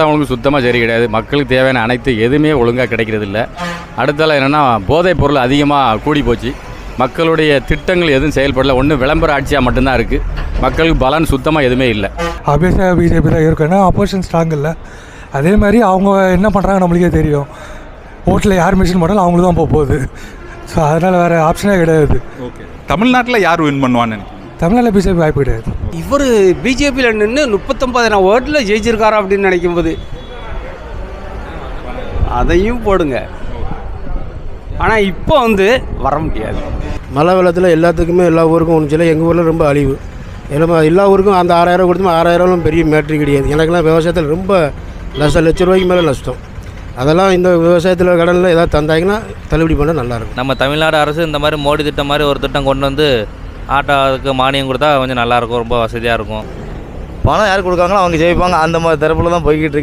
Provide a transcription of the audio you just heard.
மற்றவங்களுக்கு சுத்தமாக சரி கிடையாது. மக்களுக்கு தேவையான அனைத்து எதுவுமே ஒழுங்காக கிடைக்கிறது இல்லை. அடுத்தால என்னென்னா போதைப் பொருள் அதிகமாக கூடி போச்சு. மக்களுடைய திட்டங்கள் எதுவும் செயல்படல. ஒன்று விளம்பர ஆட்சியாக மட்டும்தான் இருக்குது. மக்களுக்கு பலன் சுத்தமாக எதுவுமே இல்லை. ஆப்வியஸாக பிஜேபி தான் இருக்குன்னா அப்போசிஷன் ஸ்ட்ராங் இல்லை. அதே மாதிரி அவங்க என்ன பண்ணுறாங்க நம்மளுக்கே தெரியும். ஓட்டில் யார் மிஷின் பண்ணாலும் அவங்களுக்கு தான் போகுது. ஸோ அதனால் வேறு ஆப்ஷனே கிடையாது. ஓகே, தமிழ்நாட்டில் யார் வின் பண்ணுவான்னு நினைக்கிறீங்க? தமிழ்நாட்டில் பிஜேபி வாய்ப்பு கிடையாது. இவர் பிஜேபியில் நின்று 39,000 ஓட்டில் ஜெயிச்சிருக்காரா அப்படின்னு நினைக்கும்போது அதையும் போடுங்க. ஆனால் இப்போ வர முடியாது. மழை வெள்ளத்தில் எல்லாத்துக்குமே எல்லா ஊருக்கும் ஒன்று சொல்ல. எங்கள் ஊரில் ரொம்ப அழிவு. எல்லா ஊருக்கும் அந்த 6,000 கொடுத்தோம். 6,000 பெரிய மேட்ரு கிடையாது. எனக்கெல்லாம் விவசாயத்தில் ரொம்ப லட்ச ரூபாய்க்கு மேலே நஷ்டம். அதெல்லாம் இந்த விவசாயத்தில் கடனில் ஏதாவது தந்தாங்கன்னா தள்ளுபடி பண்ணால் நல்லாயிருக்கும். நம்ம தமிழ்நாடு அரசு இந்த மாதிரி மோடி திட்டம் மாதிரி ஒரு திட்டம் கொண்டு வந்து ஆட்டோவுக்கு மானியம் கொடுத்தா கொஞ்சம் நல்லாயிருக்கும், ரொம்ப வசதியாக இருக்கும். பணம் யார் கொடுக்காங்களோ அவங்க ஜெயிப்பாங்க. அந்த மாதிரி தரப்பில் தான் போய்கிட்டு இருக்கு.